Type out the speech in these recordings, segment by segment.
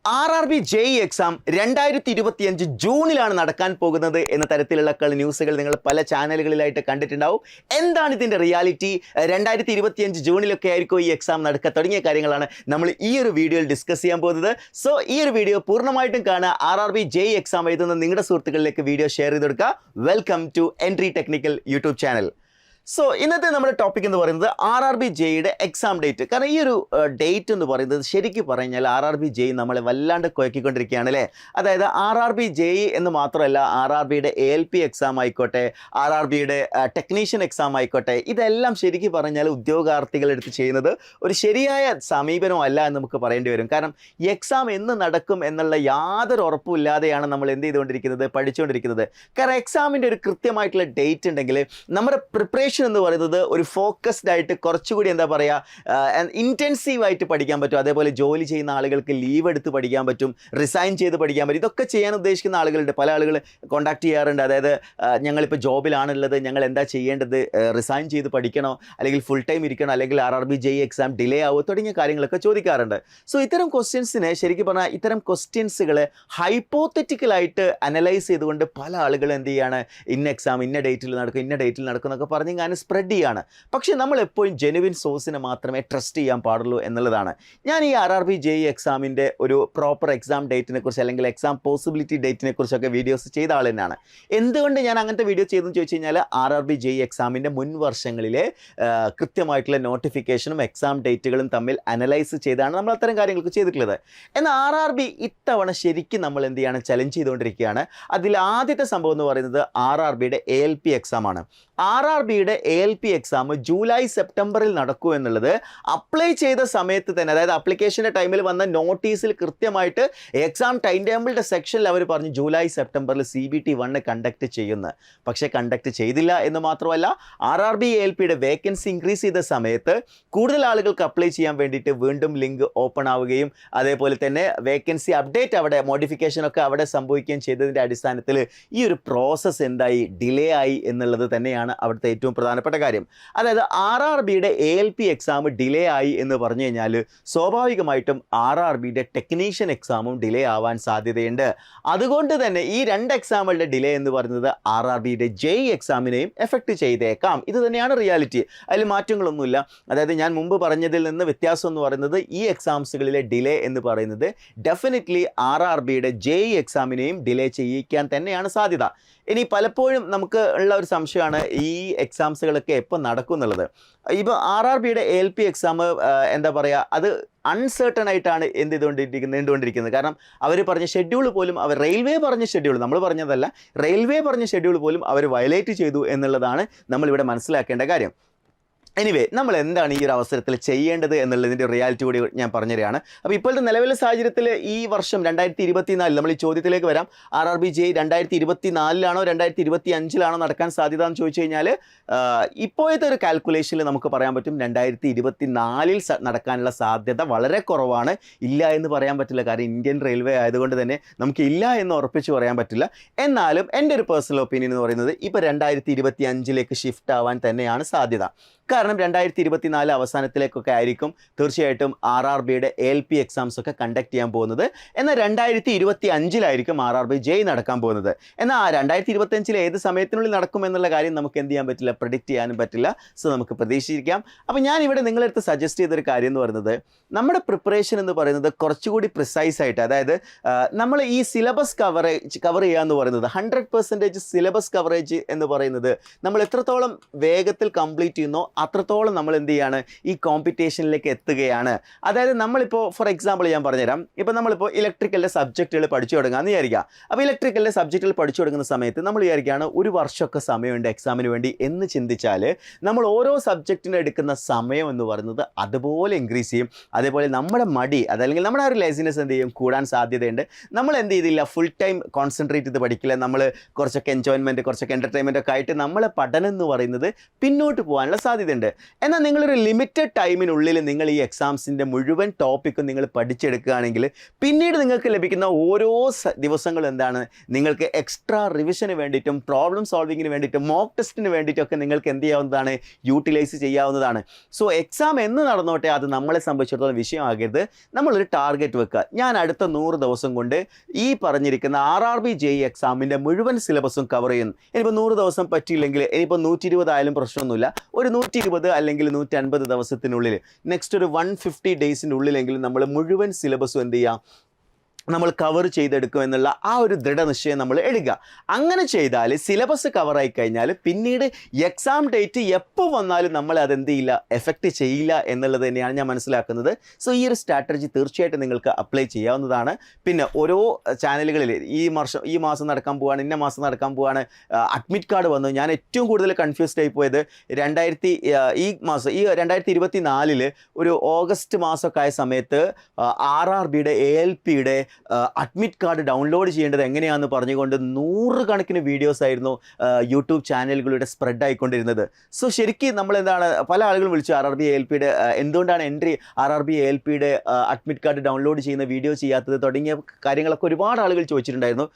RRB JEE exam 2025 ജൂണിലാണ് നടക്കാൻ പോകുന്നത് എന്ന തരത്തിലുള്ള ന്യൂസുകൾ നിങ്ങൾ പല ചാനലുകളിലായിട്ട് കണ്ടിട്ടുണ്ടാവും. എന്താണ് ഇതിൻ്റെ റിയാലിറ്റി? 2025 ജൂണിലൊക്കെ ആയിരിക്കും ഈ എക്സാം നടക്കുക തുടങ്ങിയ കാര്യങ്ങളാണ് നമ്മൾ ഈ ഒരു വീഡിയോയിൽ ഡിസ്കസ് ചെയ്യാൻ പോകുന്നത്. സോ ഈ ഒരു വീഡിയോ പൂർണ്ണമായിട്ടും കാണുക. RRB JEE എക്സാം എഴുതുന്ന നിങ്ങളുടെ സുഹൃത്തുക്കളിലേക്ക് വീഡിയോ ഷെയർ ചെയ്ത് കൊടുക്കുക. Welcome to Entri technical YouTube channel. So ഇന്നത്തെ നമ്മുടെ ടോപ്പിക് എന്ന് പറയുന്നത് RRB JEEയുടെ എക്സാം ഡേറ്റ്. കാരണം ഈ ഒരു ഡേറ്റ് എന്ന് പറയുന്നത് ശരിക്കും പറഞ്ഞാൽ RRB JEE നമ്മളെ വല്ലാണ്ട് കുഴക്കിക്കൊണ്ടിരിക്കുകയാണ് അല്ലേ. അതായത് RRB JEE എന്ന് മാത്രമല്ല, RRBയുടെ ALP എക്സാം ആയിക്കോട്ടെ, RRBയുടെ ടെക്നീഷ്യൻ എക്സാം ആയിക്കോട്ടെ, ഇതെല്ലാം ശരിക്കും പറഞ്ഞാൽ ഉദ്യോഗാർത്ഥികൾ എടുത്ത് ചെയ്യുന്നത് ഒരു ശരിയായ സമീപനമല്ല എന്ന് നമുക്ക് പറയേണ്ടി വരും. കാരണം ഈ എക്സാം എന്ന് നടക്കും എന്നുള്ള യാതൊരു ഉറപ്പുമില്ലാതെയാണ് നമ്മൾ എന്ത് ചെയ്തുകൊണ്ടിരിക്കുന്നത്, പഠിച്ചുകൊണ്ടിരിക്കുന്നത്. കാരണം എക്സാമിൻ്റെ ഒരു കൃത്യമായിട്ടുള്ള ഡേറ്റ് ഉണ്ടെങ്കിൽ നമ്മുടെ പ്രിപ്പറേഷൻ എന്ന് പറയുന്നത് ഒരു ഫോക്കസ്ഡ് ആയിട്ട് കുറച്ചുകൂടി എന്താ പറയുക, ഇൻറ്റൻസീവ് ആയിട്ട് പഠിക്കാൻ പറ്റും. അതേപോലെ ജോലി ചെയ്യുന്ന ആളുകൾക്ക് ലീവ് എടുത്ത് പഠിക്കാൻ പറ്റും, റിസൈൻ ചെയ്ത് പഠിക്കാൻ പറ്റും. ഇതൊക്കെ ചെയ്യാൻ ഉദ്ദേശിക്കുന്ന ആളുകളുണ്ട്. പല ആളുകൾ കോൺടാക്ട് ചെയ്യാറുണ്ട്. അതായത് ഞങ്ങളിപ്പോൾ ജോബിലാണുള്ളത്, ഞങ്ങൾ എന്താ ചെയ്യേണ്ടത്, റിസൈൻ ചെയ്ത് പഠിക്കണോ, അല്ലെങ്കിൽ ഫുൾ ടൈം ഇരിക്കണോ, അല്ലെങ്കിൽ RRB JEE എക്സാം ഡിലേ ആവുമോ തുടങ്ങിയ കാര്യങ്ങളൊക്കെ ചോദിക്കാറുണ്ട്. സോ ഇത്തരം ക്വസ്റ്റ്യൻസിനെ ശരിക്കും പറഞ്ഞാൽ ഇത്തരം ക്വസ്റ്റ്യൻസുകൾ ഹൈപ്പോത്തറ്റിക്കലായിട്ട് അനലൈസ് ചെയ്തുകൊണ്ട് പല ആളുകളും എന്ത് ചെയ്യാണ്, ഇന്ന എക്സാം ഇന്ന ഡേറ്റിൽ നടക്കും, ഇന്ന ഡേറ്റിൽ നടക്കും എന്നൊക്കെ പറഞ്ഞ് സ്പ്രെഡ് ചെയ്യാണ്. പക്ഷേ നമ്മൾ എപ്പോഴും ജെനുവിൻ സോഴ്സിനെ മാത്രമേ ട്രസ്റ്റ് ചെയ്യാൻ പാടുള്ളൂ എന്നുള്ളതാണ്. ഞാൻ ഈ RRB JEE എക്സാമിൻ്റെ ഒരു പ്രോപ്പർ എക്സാം ഡേറ്റിനെ കുറിച്ച് അല്ലെങ്കിൽ എക്സാം പോസിബിലിറ്റി ഡേറ്റിനെ കുറിച്ചൊക്കെ വീഡിയോസ് ചെയ്ത ആൾ തന്നെയാണ്. എന്തുകൊണ്ട് ഞാൻ അങ്ങനത്തെ വീഡിയോ ചെയ്തെന്ന് ചോദിച്ചു കഴിഞ്ഞാൽ, RRB JEE എക്സാമിൻ്റെ മുൻ വർഷങ്ങളിലെ കൃത്യമായിട്ടുള്ള നോട്ടിഫിക്കേഷനും എക്സാം ഡേറ്റുകളും തമ്മിൽ അനലൈസ് ചെയ്താണ് നമ്മൾ അത്തരം കാര്യങ്ങൾക്ക് ചെയ്തിട്ടുള്ളത്. എന്നാൽ RRB ഇത്തവണ ശരിക്കും നമ്മൾ എന്ത് ചെയ്യാണ്, ചലഞ്ച് ചെയ്തുകൊണ്ടിരിക്കുകയാണ്. അതിൽ ആദ്യത്തെ സംഭവം എന്ന് പറയുന്നത് RRBയുടെ ALP എക്സാമാണ്. RRBയുടെ ALP എക്സാം ജൂലൈ സെപ്റ്റംബറിൽ നടക്കൂ എന്നുള്ളത് അപ്ലൈ ചെയ്ത സമയത്ത് തന്നെ, അതായത് അപ്ലിക്കേഷൻ്റെ ടൈമിൽ വന്ന നോട്ടീസിൽ കൃത്യമായിട്ട് എക്സാം ടൈം ടേബിളിൻ്റെ സെക്ഷനിൽ അവർ പറഞ്ഞു ജൂലൈ സെപ്റ്റംബറിൽ CBT 1 കണ്ടക്ട് ചെയ്യുന്നു. പക്ഷേ കണ്ടക്ട് ചെയ്തില്ല എന്ന് മാത്രമല്ല, RRB ALPയുടെ വേക്കൻസി ഇൻക്രീസ് ചെയ്ത സമയത്ത് കൂടുതൽ ആളുകൾക്ക് അപ്ലൈ ചെയ്യാൻ വേണ്ടിയിട്ട് വീണ്ടും ലിങ്ക് ഓപ്പൺ ആവുകയും അതേപോലെ തന്നെ വേക്കൻസി അപ്ഡേറ്റ് അവിടെ മോഡിഫിക്കേഷനൊക്കെ അവിടെ സംഭവിക്കുകയും ചെയ്തതിൻ്റെ അടിസ്ഥാനത്തിൽ ഈ ഒരു പ്രോസസ്സ് എന്തായി, ഡിലേ ആയി എന്നുള്ളത് തന്നെയാണ് അവിടുത്തെ ഏറ്റവും പ്രധാനപ്പെട്ട കാര്യം. അതായത് RRBയുടെ ALP എക്സാം ഡിലേ ആയി എന്ന് പറഞ്ഞു കഴിഞ്ഞാൽ സ്വാഭാവികമായിട്ടും RRBയുടെ ടെക്നീഷ്യൻ എക്സാമും ഡിലേ ആവാൻ സാധ്യതയുണ്ട്. അതുകൊണ്ട് തന്നെ ഈ രണ്ട് എക്സാമുകളുടെ ഡിലേ എന്ന് പറയുന്നത് RRBയുടെ JEE എക്സാമിനെയും എഫക്റ്റ് ചെയ്തേക്കാം. ഇത് തന്നെയാണ് റിയാലിറ്റി, അതിൽ മാറ്റങ്ങളൊന്നുമില്ല. അതായത് ഞാൻ മുമ്പ് പറഞ്ഞതിൽ നിന്ന് വ്യത്യാസം എന്ന് പറയുന്നത് ഈ എക്സാംസുകളിലെ ഡിലേ എന്ന് പറയുന്നത് ഡെഫിനറ്റ്ലി RRBയുടെ JEE എക്സാമിനെയും ഡിലേ ചെയ്യിക്കാൻ തന്നെയാണ് സാധ്യത. ഇനി പലപ്പോഴും നമുക്ക് ഉള്ള ഒരു സംശയമാണ് ഈ എക്സാംസുകളൊക്കെ എപ്പോൾ നടക്കും എന്നുള്ളത്. ഇപ്പോൾ RRBയുടെ ALP എക്സാം എന്താ പറയുക, അത് അൺസർട്ടൺ ആയിട്ടാണ് നീണ്ടുകൊണ്ടിരിക്കുന്നത്. കാരണം അവർ പറഞ്ഞ ഷെഡ്യൂൾ പോലും, റെയിൽവേ പറഞ്ഞ ഷെഡ്യൂൾ, നമ്മൾ പറഞ്ഞതല്ല, റെയിൽവേ പറഞ്ഞ ഷെഡ്യൂൾ പോലും അവർ വയലേറ്റ് ചെയ്തു എന്നുള്ളതാണ് നമ്മളിവിടെ മനസ്സിലാക്കേണ്ട കാര്യം. എനിവേ, നമ്മൾ എന്താണ് ഈ ഒരു അവസരത്തിൽ ചെയ്യേണ്ടത് എന്നുള്ളതിൻ്റെ റിയാലിറ്റി കൂടി ഞാൻ പറഞ്ഞുതരികയാണ്. അപ്പോൾ ഇപ്പോഴത്തെ നിലവിലെ സാഹചര്യത്തിൽ ഈ വർഷം 2024, നമ്മൾ ഈ ചോദ്യത്തിലേക്ക് വരാം, RRB JEE 2024 2025 നടക്കാൻ സാധ്യത എന്ന് ചോദിച്ചു കഴിഞ്ഞാൽ, ഇപ്പോഴത്തെ ഒരു കാൽക്കുലേഷനിൽ നമുക്ക് പറയാൻ പറ്റും 2024 നടക്കാനുള്ള സാധ്യത വളരെ കുറവാണ്. ഇല്ല എന്ന് പറയാൻ പറ്റില്ല, കാരണം ഇന്ത്യൻ റെയിൽവേ ആയതുകൊണ്ട് തന്നെ നമുക്ക് ഇല്ല എന്ന് ഉറപ്പിച്ച് പറയാൻ പറ്റില്ല. എന്നാലും എൻ്റെ ഒരു പേഴ്സണൽ ഒപ്പീനിയൻ എന്ന് പറയുന്നത് ഇപ്പോൾ 2025 ഷിഫ്റ്റ് ആവാൻ തന്നെയാണ് സാധ്യത. കാരണം 2024 അവസാനത്തിലേക്കൊക്കെ ആയിരിക്കും തീർച്ചയായിട്ടും RRBയുടെ ALP എക്സാംസ് ഒക്കെ കണ്ടക്ട് ചെയ്യാൻ പോകുന്നത്. എന്നാൽ 2025 RRB JEE നടക്കാൻ പോകുന്നത്. എന്നാൽ 2025 ഏത് സമയത്തിനുള്ളിൽ നടക്കും എന്നുള്ള കാര്യം നമുക്ക് എന്ത് ചെയ്യാൻ പറ്റില്ല, പ്രെഡിക്റ്റ് ചെയ്യാനും പറ്റില്ല. സോ നമുക്ക് പ്രതീക്ഷിക്കാം. അപ്പോൾ ഞാനിവിടെ നിങ്ങളടുത്ത് സജസ്റ്റ് ചെയ്തൊരു കാര്യം എന്ന് പറയുന്നത്, നമ്മുടെ പ്രിപ്പറേഷൻ എന്ന് പറയുന്നത് കുറച്ചുകൂടി പ്രിസൈസ് ആയിട്ട്, അതായത് നമ്മൾ ഈ സിലബസ് കവർ ചെയ്യുക എന്ന് പറയുന്നത് 100% സിലബസ് കവറേജ് എന്ന് പറയുന്നത് നമ്മൾ എത്രത്തോളം വേഗത്തിൽ കംപ്ലീറ്റ് ചെയ്യുന്നോ അത്രത്തോളം നമ്മൾ എന്ത് ചെയ്യാണ്, ഈ കോമ്പറ്റീഷനിലേക്ക് എത്തുകയാണ്. അതായത് നമ്മളിപ്പോൾ ഫോർ എക്സാമ്പിൾ ഞാൻ പറഞ്ഞുതരാം. ഇപ്പോൾ നമ്മളിപ്പോൾ ഇലക്ട്രിക്കലിൻ്റെ സബ്ജക്റ്റുകൾ പഠിച്ചു തുടങ്ങാമെന്ന് വിചാരിക്കുക. അപ്പോൾ ഇലക്ട്രിക്കലിൻ്റെ സബ്ജക്റ്റുകൾ പഠിച്ചു തുടങ്ങുന്ന സമയത്ത് നമ്മൾ വിചാരിക്കുകയാണ് ഒരു വർഷമൊക്കെ സമയമുണ്ട് എക്സാമിന് വേണ്ടി എന്ന് ചിന്തിച്ചാൽ, നമ്മൾ ഓരോ സബ്ജക്റ്റിനും എടുക്കുന്ന സമയം എന്ന് പറയുന്നത് അതുപോലെ ഇൻക്രീസ് ചെയ്യും. അതേപോലെ നമ്മുടെ മടി, അതല്ലെങ്കിൽ നമ്മുടെ ഒരു ലേസിനെസ് എന്ത് ചെയ്യും, കൂടാൻ സാധ്യതയുണ്ട്. നമ്മൾ എന്ത് ചെയ്തില്ല, ഫുൾ ടൈം കോൺസെൻട്രേറ്റ് ചെയ്ത് പഠിക്കില്ല. നമ്മൾ കുറച്ചൊക്കെ എൻജോയ്മെൻറ്റ്, കുറച്ചൊക്കെ എൻ്റർടൈൻമെൻ്റ് ഒക്കെ ആയിട്ട് നമ്മളെ പഠനം എന്ന് പറയുന്നത് പിന്നോട്ട് പോകാനുള്ള സാധ്യതയുണ്ട്. ചെയ്യുന്നുണ്ട്. എന്നാൽ നിങ്ങളൊരു ലിമിറ്റഡ് ടൈമിനുള്ളിൽ നിങ്ങൾ ഈ എക്സാംസിൻ്റെ മുഴുവൻ ടോപ്പിക്കും നിങ്ങൾ പഠിച്ചെടുക്കുകയാണെങ്കിൽ പിന്നീട് നിങ്ങൾക്ക് ലഭിക്കുന്ന ഓരോ ദിവസങ്ങളും എന്താണ്, നിങ്ങൾക്ക് എക്സ്ട്രാ റിവിഷന് വേണ്ടിയിട്ടും പ്രോബ്ലം സോൾവിങ്ങിന് വേണ്ടിയിട്ടും മോക്ക് ടെസ്റ്റിന് വേണ്ടിയിട്ടൊക്കെ നിങ്ങൾക്ക് എന്ത് ചെയ്യാവുന്നതാണ്, യൂട്ടിലൈസ് ചെയ്യാവുന്നതാണ്. സോ എക്സാം എന്ന് നടന്നോട്ടെ, അത് നമ്മളെ സംബന്ധിച്ചിടത്തോളം വിഷയമാകരുത്. നമ്മളൊരു ടാർഗറ്റ് വെക്കുക. ഞാൻ അടുത്ത 100 ദിവസം കൊണ്ട് ഈ പറഞ്ഞിരിക്കുന്ന RRB JEE എക്സാമിൻ്റെ മുഴുവൻ സിലബസും കവർ ചെയ്യുന്നു. ഇനിയിപ്പോൾ 100 ദിവസം പറ്റിയില്ലെങ്കിൽ ഇനിയിപ്പോൾ 120 ആയാലും പ്രശ്നമൊന്നുമില്ല. ഒരു 120 അല്ലെങ്കിൽ 150 ദിവസത്തിനുള്ളിൽ, നെക്സ്റ്റ് ഒരു 150 ഡേയ്സിൻ്റെ ഉള്ളിലെങ്കിലും നമ്മൾ മുഴുവൻ സിലബസും എന്ത് ചെയ്യാം, നമ്മൾ കവർ ചെയ്തെടുക്കും എന്നുള്ള ആ ഒരു ദൃഢനിശ്ചയം നമ്മൾ എടുക്കുക. അങ്ങനെ ചെയ്താൽ സിലബസ് കവറായി കഴിഞ്ഞാൽ പിന്നീട് എക്സാം ഡേറ്റ് എപ്പോൾ വന്നാലും നമ്മൾ അതെന്ത് ചെയ്യില്ല, എഫക്റ്റ് ചെയ്യില്ല എന്നുള്ളത് തന്നെയാണ് ഞാൻ മനസ്സിലാക്കുന്നത്. സോ ഈ ഒരു സ്ട്രാറ്റജി തീർച്ചയായിട്ടും നിങ്ങൾക്ക് അപ്ലൈ ചെയ്യാവുന്നതാണ്. പിന്നെ ഓരോ ചാനലുകളിൽ ഈ മാസം നടക്കാൻ പോവുകയാണ്, ഇന്ന മാസം നടക്കാൻ പോവുകയാണ്, അഡ്മിറ്റ് കാർഡ് വന്നു. ഞാൻ ഏറ്റവും കൂടുതൽ കൺഫ്യൂസ്ഡ് ആയി പോയത് ഈ 2024 ഒരു ഓഗസ്റ്റ് മാസമൊക്കെ ആയ സമയത്ത് RRBയുടെ ALPയുടെ അഡ്മിറ്റ് കാർഡ് ഡൗൺലോഡ് ചെയ്യേണ്ടത് എങ്ങനെയാണെന്ന് പറഞ്ഞുകൊണ്ട് 100 കണക്കിന് വീഡിയോസ് ആയിരുന്നു യൂട്യൂബ് ചാനലുകളുടെ സ്പ്രെഡ് ആയിക്കൊണ്ടിരുന്നത്. സോ ശരിക്കും നമ്മളെന്താണ്, പല ആളുകളും വിളിച്ചു RRB ALPയുടെ എന്തുകൊണ്ടാണ് RRB ALPയുടെ അഡ്മിറ്റ് കാർഡ് ഡൗൺലോഡ് ചെയ്യുന്ന വീഡിയോ ചെയ്യാത്തത് തുടങ്ങിയ കാര്യങ്ങളൊക്കെ ഒരുപാട് ആളുകൾ ചോദിച്ചിട്ടുണ്ടായിരുന്നു.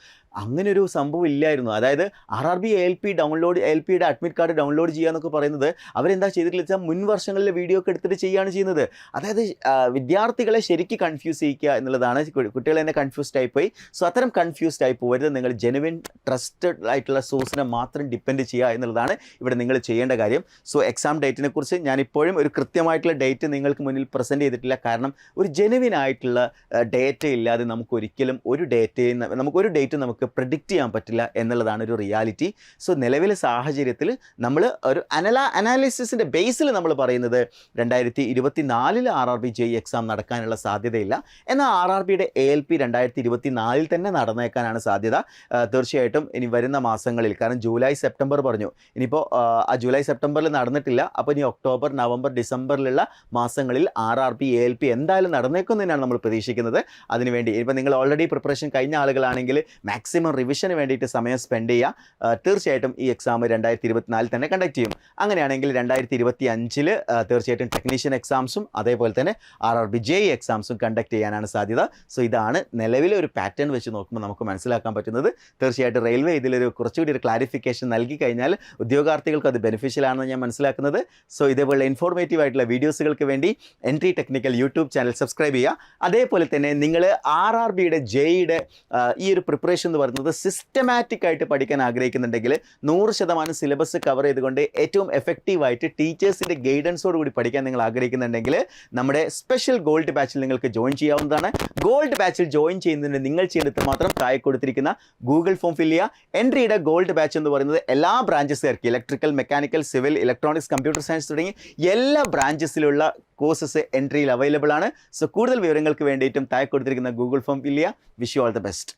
അങ്ങനെ ഒരു സംഭവം ഇല്ലായിരുന്നു. അതായത് RRB ALPയുടെ അഡ്മിറ്റ് കാർഡ് ഡൗൺലോഡ് ചെയ്യുക എന്നൊക്കെ പറയുന്നത് അവരെന്താ ചെയ്തിട്ടില്ല വെച്ചാൽ മുൻ വർഷങ്ങളിലെ വീഡിയോ ഒക്കെ എടുത്തിട്ട് ചെയ്യുകയാണ് ചെയ്യുന്നത്. അതായത് വിദ്യാർത്ഥികളെ ശരിക്കും കൺഫ്യൂസ് ചെയ്യിക്കുക എന്നുള്ളതാണ്. കുട്ടികൾ തന്നെ കൺഫ്യൂസ്ഡ് ആയിപ്പോയി. സോ അത്തരം കൺഫ്യൂസ്ഡ് ആയി പോകരുത്. നിങ്ങൾ ജെനുവിൻ ട്രസ്റ്റഡ് ആയിട്ടുള്ള സോഴ്സിനെ മാത്രം ഡിപ്പെൻഡ് ചെയ്യുക എന്നുള്ളതാണ് ഇവിടെ നിങ്ങൾ ചെയ്യേണ്ട കാര്യം. സോ എക്സാം ഡേറ്റിനെ കുറിച്ച് ഞാനിപ്പോഴും ഒരു കൃത്യമായിട്ടുള്ള ഡേറ്റ് നിങ്ങൾക്ക് മുന്നിൽ പ്രസൻറ്റ് ചെയ്തിട്ടില്ല. കാരണം ഒരു ജെനുവിൻ ആയിട്ടുള്ള ഡേറ്റ ഇല്ലാതെ നമുക്കൊരിക്കലും ഒരു ഡേറ്റ് നമുക്ക് പ്രെഡിക്റ്റ് ചെയ്യാൻ പറ്റില്ല എന്നുള്ളതാണ് ഒരു റിയാലിറ്റി. സോ നിലവിലെ സാഹചര്യത്തിൽ നമ്മൾ ഒരു അനാലിസിസിൻ്റെ ബേസിൽ നമ്മൾ പറയുന്നത് 2024 RRB JEE എക്സാം നടക്കാനുള്ള സാധ്യതയില്ല. എന്നാൽ RRBയുടെ ALP 2024 തന്നെ നടന്നേക്കാനാണ് സാധ്യത. തീർച്ചയായിട്ടും ഇനി വരുന്ന മാസങ്ങളിൽ, കാരണം ജൂലൈ സെപ്റ്റംബർ പറഞ്ഞു, ഇനിയിപ്പോൾ ആ ജൂലൈ സെപ്റ്റംബറിൽ നടന്നിട്ടില്ല. അപ്പോൾ ഇനി ഒക്ടോബർ നവംബർ ഡിസംബറിലുള്ള മാസങ്ങളിൽ RRB ALP എന്തായാലും നടന്നേക്കും തന്നെയാണ് നമ്മൾ പ്രതീക്ഷിക്കുന്നത്. അതിനുവേണ്ടി ഇനിയിപ്പോൾ നിങ്ങൾ ഓൾറെഡി പ്രിപ്പറേഷൻ കഴിഞ്ഞ ആളുകളാണെങ്കിൽ മാക്സിമം റിവിഷന് വേണ്ടിയിട്ട് സമയം സ്പെൻഡ് ചെയ്യുക. തീർച്ചയായിട്ടും ഈ എക്സാം 2024 തന്നെ കണ്ടക്ട് ചെയ്യും. അങ്ങനെയാണെങ്കിൽ 2025 തീർച്ചയായിട്ടും ടെക്നീഷ്യൻ എക്സാംസും അതേപോലെ തന്നെ RRB JEE എക്സാംസും കണ്ടക്ട് ചെയ്യാനാണ് സാധ്യത. സോ ഇതാണ് നിലവിലെ ഒരു പാറ്റേൺ വെച്ച് നോക്കുമ്പോൾ നമുക്ക് മനസ്സിലാക്കാൻ പറ്റുന്നത്. തീർച്ചയായിട്ടും റെയിൽവേ ഇതിലൊരു കുറച്ചുകൂടി ഒരു ക്ലാരിഫിക്കേഷൻ നൽകി കഴിഞ്ഞാൽ ഉദ്യോഗാർത്ഥികൾക്ക് അത് ബെനിഫിഷ്യൽ ആണെന്ന് ഞാൻ മനസ്സിലാക്കുന്നത്. സോ ഇതേപോലെ ഇൻഫോർമേറ്റീവ് ആയിട്ടുള്ള വീഡിയോസുകൾക്ക് വേണ്ടി entry technical YouTube channel subscribe ചെയ്യുക. അതേപോലെ തന്നെ നിങ്ങൾ RRBയുടെ JEEയുടെ ഈ ഒരു പ്രിപ്പറേഷൻ എന്ന് പറയുന്നത് സിസ്റ്റമാറ്റിക് ആയിട്ട് പഠിക്കാൻ ആഗ്രഹിക്കുന്നുണ്ടെങ്കിൽ 100% സിലബസ് കവർ ചെയ്തുകൊണ്ട് ഏറ്റവും എഫക്റ്റീവായിട്ട് ടീച്ചേഴ്സിൻ്റെ ഗൈഡൻസോട് കൂടി പഠിക്കാൻ നിങ്ങൾ ആഗ്രഹിക്കുന്നുണ്ടെങ്കിൽ നമ്മുടെ സ്പെഷ്യൽ ഗോൾഡ് ബാച്ചിൽ നിങ്ങൾക്ക് ജോയിൻ ചെയ്യാവുന്നതാണ്. ഗോൾഡ് ബാച്ചിൽ ജോയിൻ ചെയ്യുന്നതിന് നിങ്ങൾ ചെയ്യേണ്ടത് മാത്രം താഴെ കൊടുത്തിരിക്കുന്ന ഗൂഗിൾ ഫോം ഫില്ല് ചെയ്യുക. എൻട്രിയുടെ ഗോൾഡ് ബാച്ച് എന്ന് പറയുന്നത് എല്ലാ ബ്രാഞ്ചസുകാർക്ക്, electrical, mechanical, civil, electronics, computer science തുടങ്ങി എല്ലാ ബ്രാഞ്ചസിലുള്ള കോഴ്സസ് എൻട്രിയിൽ അവൈലബിൾ ആണ്. സോ കൂടുതൽ വിവരങ്ങൾക്ക് വേണ്ടിയിട്ടും താഴെ കൊടുത്തിരിക്കുന്ന ഗൂഗിൾ ഫോം ഫില്ല് ചെയ്യുക. Wish you all the best.